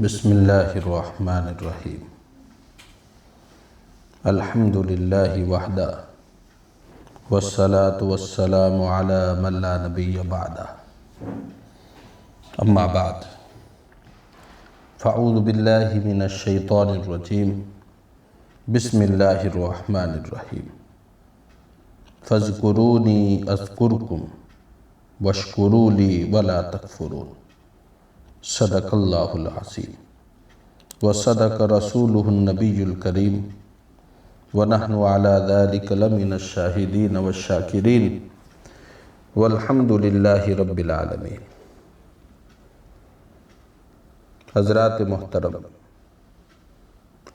بسم اللہ الرحمن الرحیم الحمد للہ وحدہ والصلاة والسلام علی من لا نبی بعدہ اما بعد فاعوذ باللہ من الشیطان الرجیم بسم اللہ الرحمن الرحیم فاذکرونی اذکرکم واشکروا لی ولا تکفرون صدق اللہ العظیم وصدق رسولہ النبی الکریم ونحن علی ذلک لمن الشاہدین والشاکرین والحمد للہ رب العالمین۔ حضرات محترم،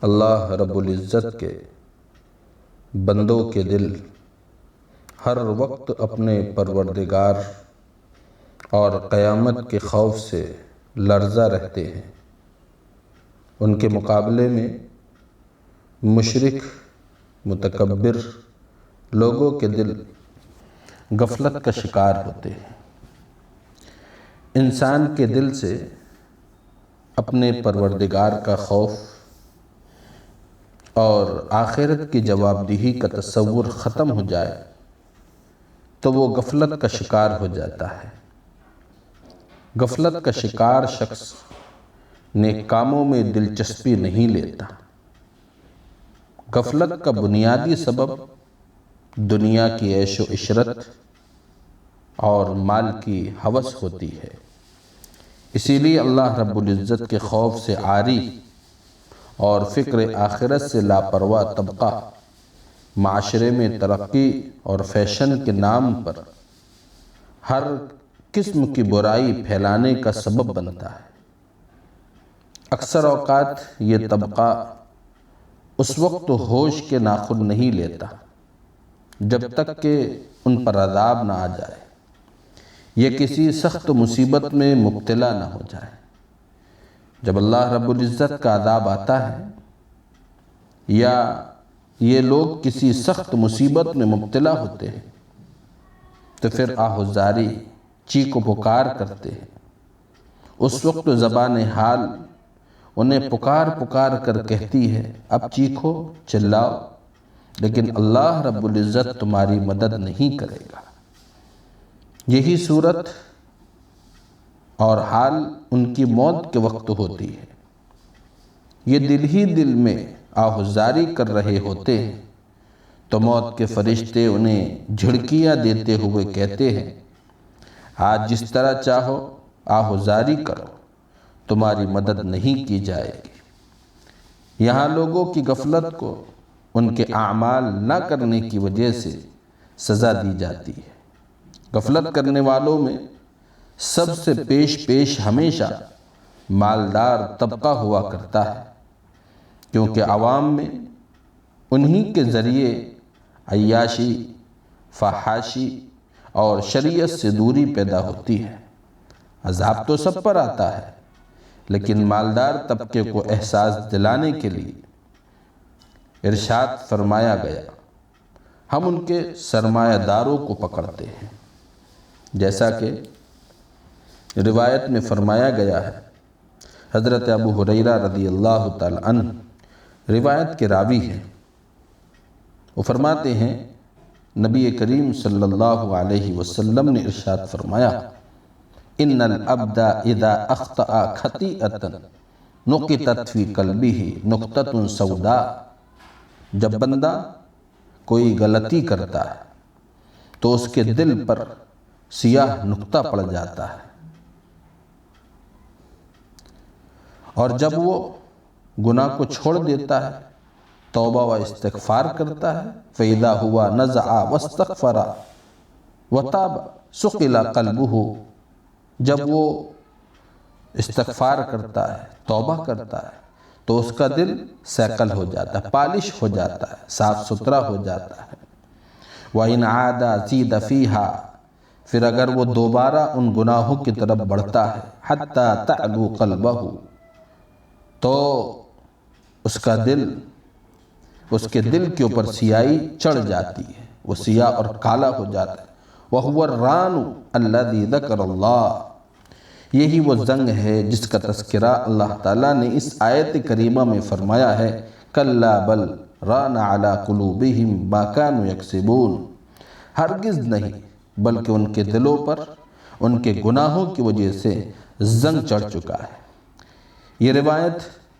اللہ رب العزت کے بندوں کے دل ہر وقت اپنے پروردگار اور قیامت کے خوف سے لرزہ رہتے ہیں۔ ان کے مقابلے میں مشرک متکبر لوگوں کے دل غفلت کا شکار ہوتے ہیں۔ انسان کے دل سے اپنے پروردگار کا خوف اور آخرت کی جواب دہی کا تصور ختم ہو جائے تو وہ غفلت کا شکار ہو جاتا ہے۔ غفلت کا شکار شخص نیک کاموں میں دلچسپی نہیں لیتا۔ غفلت کا بنیادی سبب دنیا کی عیش و عشرت اور مال کی ہوس ہوتی ہے۔ اسی لیے اللہ رب العزت کے خوف سے عاری اور فکر آخرت سے لاپرواہ طبقہ معاشرے میں ترقی اور فیشن کے نام پر ہر قسم کی برائی پھیلانے کا سبب بنتا ہے۔ اکثر اوقات یہ طبقہ اس وقت ہوش کے ناخن نہیں لیتا جب تک کہ ان پر عذاب نہ آ جائے یا کسی سخت مصیبت میں مبتلا نہ ہو جائے۔ جب اللہ رب العزت کا عذاب آتا ہے یا یہ لوگ کسی سخت مصیبت میں مبتلا ہوتے ہیں تو پھر آہوزاری چیخ و پکار کرتے ہیں۔ اس وقت زبان حال انہیں پکار پکار کر کہتی ہے، اب چیخو چلاؤ، لیکن اللہ رب العزت تمہاری مدد نہیں کرے گا۔ یہی صورت اور حال ان کی موت کے وقت ہوتی ہے۔ یہ دل ہی دل میں آہوزاری کر رہے ہوتے ہیں تو موت کے فرشتے انہیں جھڑکیاں دیتے ہوئے کہتے ہیں، آج جس طرح چاہو آہوزاری کرو، تمہاری مدد نہیں کی جائے گی۔ یہاں لوگوں کی غفلت کو ان کے اعمال نہ کرنے کی وجہ سے سزا دی جاتی ہے۔ غفلت کرنے والوں میں سب سے پیش ہمیشہ مالدار طبقہ ہوا کرتا ہے، کیونکہ عوام میں انہی کے ذریعے عیاشی، فحاشی اور شریعت سے دوری پیدا ہوتی ہے۔ عذاب تو سب پر آتا ہے، لیکن مالدار طبقے کو احساس دلانے کے لیے ارشاد فرمایا گیا، ہم ان کے سرمایہ داروں کو پکڑتے ہیں۔ جیسا کہ روایت میں فرمایا گیا ہے، حضرت ابو ہریرہ رضی اللہ تعالی عنہ روایت کے راوی ہیں، وہ فرماتے ہیں نبی کریم صلی اللہ علیہ وسلم نے ارشاد فرمایا، ان العبد اذا اخطأ خطیئۃ نقطت فی قلبہ نقطۃ سوداء، جب بندہ کوئی غلطی کرتا ہے تو اس کے دل پر سیاہ نقطہ پڑ جاتا ہے، اور جب وہ گناہ کو چھوڑ دیتا ہے، توبہ و استغفار کرتا ہے، فَإِذَا هُوَ نَزَعَ وَاسْتَغْفَرَ وَتَابَ سُقِلَ قَلْبُهُ، جب وہ استغفار کرتا ہے، توبہ کرتا ہے تو اس کا دل سیکل ہو جاتا ہے، پالش ہو جاتا ہے، صاف ستھرا ہو جاتا ہے۔ وَإِنْ عَادَ زِيدَ فِيهَا، پھر اگر وہ دوبارہ ان گناہوں کی طرف بڑھتا ہے، حَتَّى تَعْلُو قَلْبَهُ، تو اس کا دل، اس کے دل کے اوپر سیاہی چڑھ جاتی ہے، وہ سیاہ اور کالا ہو جاتا ہے۔ وَهُوَ الرَّانُ الَّذِي ذَكَرَ اللَّهُ، یہی وہ زنگ ہے جس کا تذکرہ اللہ تعالیٰ نے اس آیت کریمہ میں فرمایا ہے، کلا بل ران علی قلوبہم ما کانوا یکسبون، ہرگز نہیں بلکہ ان کے دلوں پر ان کے گناہوں کی وجہ سے زنگ چڑھ چکا ہے۔ یہ روایت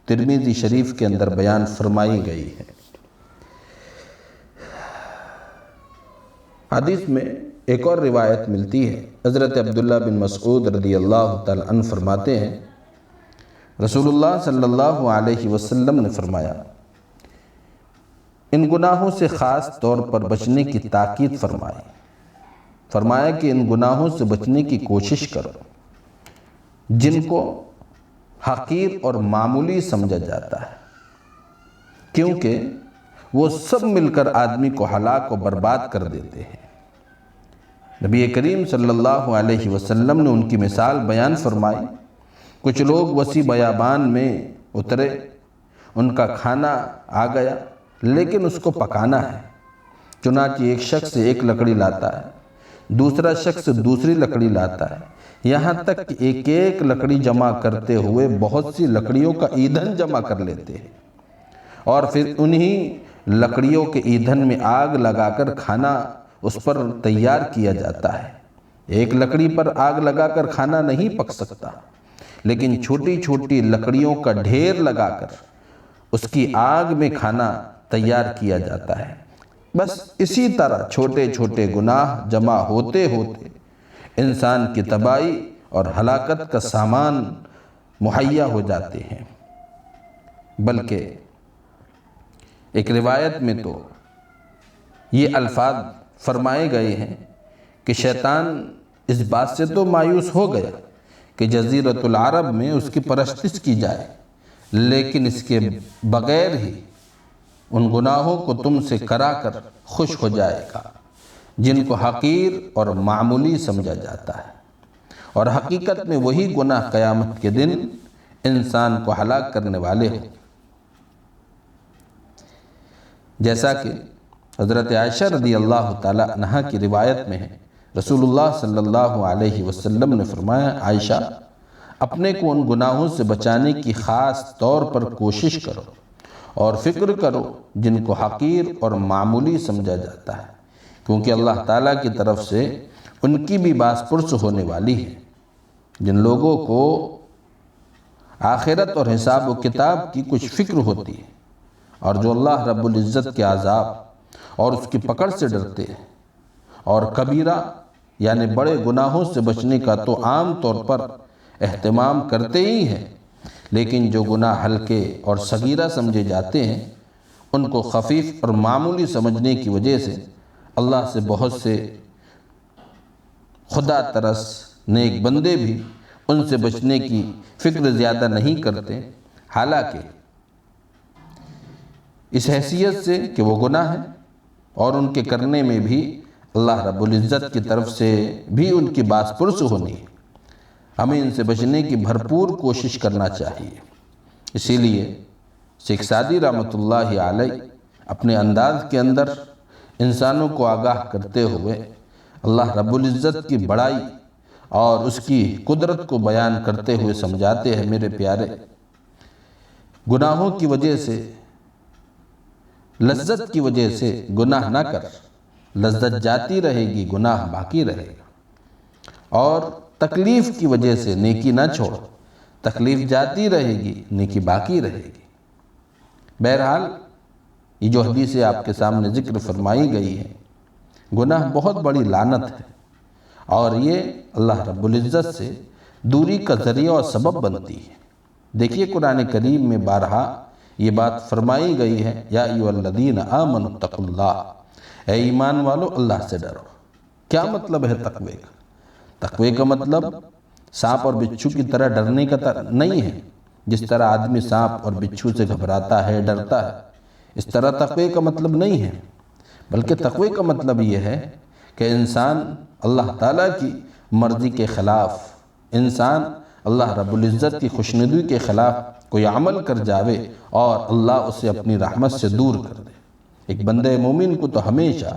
ترمذی شریف کے اندر بیان فرمائی گئی ہے۔ حدیث میں ایک اور روایت ملتی ہے، حضرت عبداللہ بن مسعود رضی اللہ تعالیٰ عنہ فرماتے ہیں، رسول اللہ صلی اللہ علیہ وسلم نے فرمایا، ان گناہوں سے خاص طور پر بچنے کی تاکید فرمایا کہ ان گناہوں سے بچنے کی کوشش کرو جن کو حقیر اور معمولی سمجھا جاتا ہے، کیونکہ وہ سب مل کر آدمی کو ہلاک و برباد کر دیتے ہیں۔ نبی کریم صلی اللہ علیہ وسلم نے ان کی مثال بیان فرمائی، کچھ لوگ وسیع بیابان میں اترے، ان کا کھانا آ گیا لیکن اس کو پکانا ہے، چنانچہ ایک شخص ایک لکڑی لاتا ہے، دوسرا شخص دوسری لکڑی لاتا ہے، یہاں تک کہ ایک ایک لکڑی جمع کرتے ہوئے بہت سی لکڑیوں کا ایندھن جمع کر لیتے ہیں، اور پھر انہی لکڑیوں کے ایندھن میں آگ لگا کر کھانا اس پر تیار کیا جاتا ہے۔ ایک لکڑی پر آگ لگا کر کھانا نہیں پک سکتا، لیکن چھوٹی چھوٹی لکڑیوں کا ڈھیر لگا کر اس کی آگ میں کھانا تیار کیا جاتا ہے۔ بس اسی طرح چھوٹے چھوٹے گناہ جمع ہوتے ہوتے انسان کی تباہی اور ہلاکت کا سامان مہیا ہو جاتے ہیں۔ بلکہ ایک روایت میں تو یہ الفاظ فرمائے گئے ہیں کہ شیطان اس بات سے تو مایوس ہو گیا کہ جزیرۃ العرب میں اس کی پرستش کی جائے، لیکن اس کے بغیر ہی ان گناہوں کو تم سے کرا کر خوش ہو جائے گا جن کو حقیر اور معمولی سمجھا جاتا ہے، اور حقیقت میں وہی گناہ قیامت کے دن انسان کو ہلاک کرنے والے ہیں۔ جیسا کہ حضرت عائشہ رضی اللہ تعالیٰ عنہا کی روایت میں ہے، رسول اللہ صلی اللہ علیہ وسلم نے فرمایا، عائشہ اپنے کو ان گناہوں سے بچانے کی خاص طور پر کوشش کرو اور فکر کرو جن کو حقیر اور معمولی سمجھا جاتا ہے، کیونکہ اللہ تعالیٰ کی طرف سے ان کی بھی باز پرس ہونے والی ہے۔ جن لوگوں کو آخرت اور حساب و کتاب کی کچھ فکر ہوتی ہے اور جو اللہ رب العزت کے عذاب اور اس کی پکڑ سے ڈرتے ہیں، اور کبیرہ یعنی بڑے گناہوں سے بچنے کا تو عام طور پر اہتمام کرتے ہی ہیں، لیکن جو گناہ ہلکے اور صغیرہ سمجھے جاتے ہیں ان کو خفیف اور معمولی سمجھنے کی وجہ سے اللہ سے بہت سے خدا ترس نیک بندے بھی ان سے بچنے کی فکر زیادہ نہیں کرتے، حالانکہ اس حیثیت سے کہ وہ گناہ ہیں اور ان کے کرنے میں بھی اللہ رب العزت کی طرف سے بھی ان کی باز پرس ہونی ہے، ہمیں ان سے بچنے کی بھرپور کوشش کرنا چاہیے۔ اسی لیے شیخ سعدی رحمۃ اللہ علیہ اپنے انداز کے اندر انسانوں کو آگاہ کرتے ہوئے اللہ رب العزت کی بڑائی اور اس کی قدرت کو بیان کرتے ہوئے سمجھاتے ہیں، میرے پیارے، گناہوں کی وجہ سے، لذت کی وجہ سے گناہ نہ کر، لذت جاتی رہے گی، گناہ باقی رہے گا، اور تکلیف کی وجہ سے نیکی نہ چھوڑ، تکلیف جاتی رہے گی، نیکی باقی رہے گی۔ بہرحال یہ جو حدیث آپ کے سامنے ذکر فرمائی گئی ہے، گناہ بہت بڑی لعنت ہے، اور یہ اللہ رب العزت سے دوری کا ذریعہ اور سبب بنتی ہے۔ دیکھیے قرآن کریم میں بارہا یہ بات فرمائی گئی ہے، یا ایھا الذین آمنوا اتقوا اللہ، اے ایمان والو اللہ سے ڈرو۔ کیا مطلب ہے تقوی کا؟ تقوی کا مطلب سانپ اور بچھو کی طرح ڈرنے کا نہیں ہے، جس طرح آدمی سانپ اور بچھو سے گھبراتا ہے، ڈرتا ہے، اس طرح تقوی کا مطلب نہیں ہے، بلکہ تقوی کا مطلب یہ ہے کہ انسان اللہ تعالیٰ کی مرضی کے خلاف، انسان اللہ رب العزت کی خوشنودی کے خلاف کوئی عمل کر جاوے اور اللہ اسے اپنی رحمت سے دور کر دے۔ ایک بندہ مومن کو تو ہمیشہ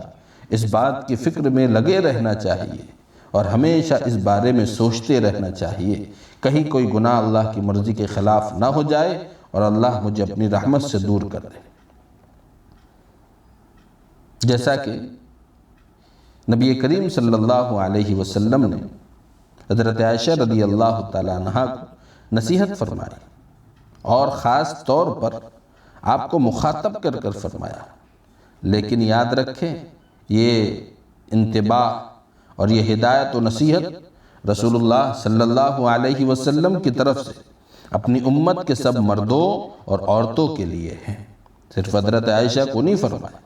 اس بات کی فکر میں لگے رہنا چاہیے اور ہمیشہ اس بارے میں سوچتے رہنا چاہیے کہیں کوئی گناہ اللہ کی مرضی کے خلاف نہ ہو جائے اور اللہ مجھے اپنی رحمت سے دور کر دے۔ جیسا کہ نبی کریم صلی اللہ علیہ وسلم نے حضرت عائشہ رضی اللہ تعالیٰ عنہا کو نصیحت فرمائی اور خاص طور پر آپ کو مخاطب کر کر فرمایا، لیکن یاد رکھیں یہ انتباہ اور یہ ہدایت و نصیحت رسول اللہ صلی اللہ علیہ وسلم کی طرف سے اپنی امت کے سب مردوں اور عورتوں کے لیے ہیں، صرف حضرت عائشہ کو نہیں فرمایا۔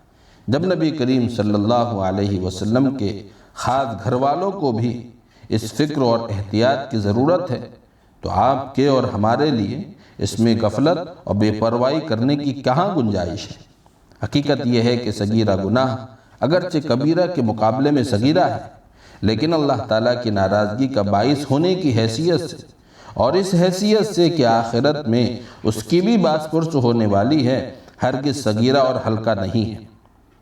جب نبی کریم صلی اللہ علیہ وسلم کے خاص گھر والوں کو بھی اس فکر اور احتیاط کی ضرورت ہے تو آپ کے اور ہمارے لیے اس میں غفلت اور بے پرواہی کرنے کی کہاں گنجائش ہے۔ حقیقت یہ ہے کہ صغیرہ گناہ اگرچہ کبیرہ کے مقابلے میں صغیرہ ہے، لیکن اللہ تعالیٰ کی ناراضگی کا باعث ہونے کی حیثیت سے اور اس حیثیت سے کہ آخرت میں اس کی بھی باس پرس ہونے والی ہے، ہرگز صغیرہ اور ہلکا نہیں ہے۔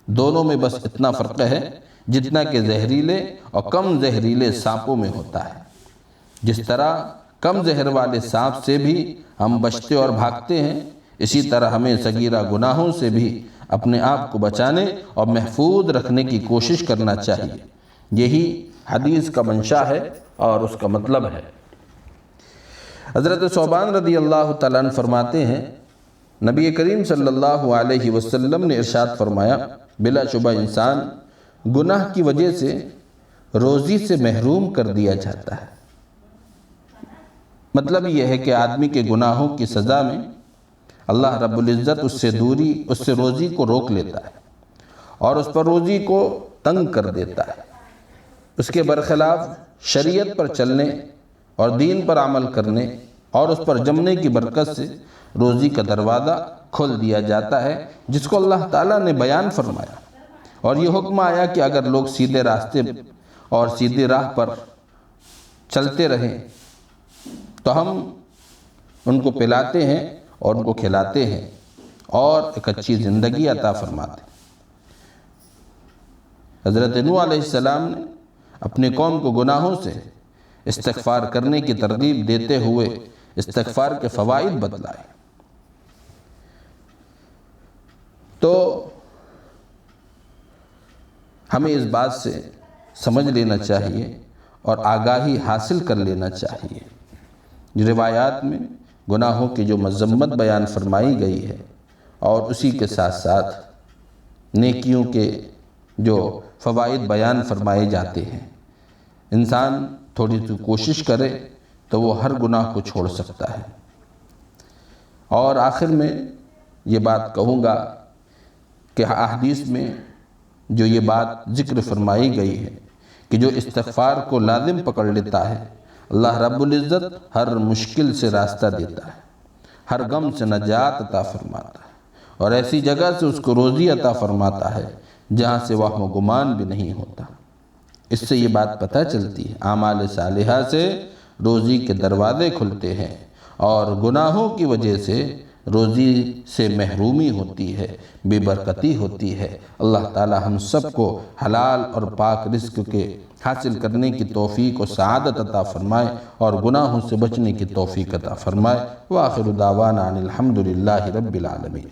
دونوں میں بس اتنا فرق ہے جتنا کہ زہریلے اور کم زہریلے سانپوں میں ہوتا ہے۔ جس طرح کم زہر والے سانپ سے بھی ہم بچتے اور بھاگتے ہیں، اسی طرح ہمیں صغیرہ گناہوں سے بھی اپنے آپ کو بچانے اور محفوظ رکھنے کی کوشش کرنا چاہیے۔ یہی حدیث کا منشا ہے اور اس کا مطلب ہے۔ حضرت ثوبان رضی اللہ تعالیٰ عنہ فرماتے ہیں نبی کریم صلی اللہ علیہ وسلم نے ارشاد فرمایا، بلا شبہ انسان گناہ کی وجہ سے روزی سے محروم کر دیا جاتا ہے۔ مطلب یہ ہے کہ آدمی کے گناہوں کی سزا میں اللہ رب العزت اس سے روزی کو روک لیتا ہے اور اس پر روزی کو تنگ کر دیتا ہے۔ اس کے برخلاف شریعت پر چلنے اور دین پر عمل کرنے اور اس پر جمنے کی برکت سے روزی کا دروازہ کھول دیا جاتا ہے، جس کو اللہ تعالیٰ نے بیان فرمایا، اور یہ حکم آیا کہ اگر لوگ سیدھے راستے اور سیدھی راہ پر چلتے رہیں تو ہم ان کو پلاتے ہیں اور ان کو کھلاتے ہیں اور ایک اچھی زندگی عطا فرماتے ہیں۔ حضرت نوح علیہ السلام نے اپنے قوم کو گناہوں سے استغفار کرنے کی ترغیب دیتے ہوئے استغفار کے فوائد بتلائے۔ تو ہمیں اس بات سے سمجھ لینا چاہیے اور آگاہی حاصل کر لینا چاہیے۔ روایات میں گناہوں کی جو مذمت بیان فرمائی گئی ہے اور اسی کے ساتھ ساتھ نیکیوں کے جو فوائد بیان فرمائے جاتے ہیں، انسان تھوڑی سی کوشش کرے تو وہ ہر گناہ کو چھوڑ سکتا ہے۔ اور آخر میں یہ بات کہوں گا کہ احادیث میں جو یہ بات ذکر فرمائی گئی ہے کہ جو استغفار کو لازم پکڑ لیتا ہے، اللہ رب العزت ہر مشکل سے راستہ دیتا ہے، ہر غم سے نجات عطا فرماتا ہے اور ایسی جگہ سے اس کو روزی عطا فرماتا ہے جہاں سے وہم و گمان بھی نہیں ہوتا۔ اس سے یہ بات پتہ چلتی ہے اعمال صالحہ سے روزی کے دروازے کھلتے ہیں اور گناہوں کی وجہ سے روزی سے محرومی ہوتی ہے، بے برکتی ہوتی ہے۔ اللہ تعالی ہم سب کو حلال اور پاک رزق کے حاصل کرنے کی توفیق و سعادت عطا فرمائے اور گناہوں سے بچنے کی توفیق عطا فرمائے۔ وآخر دعوانا ان الحمدللہ رب العالمین۔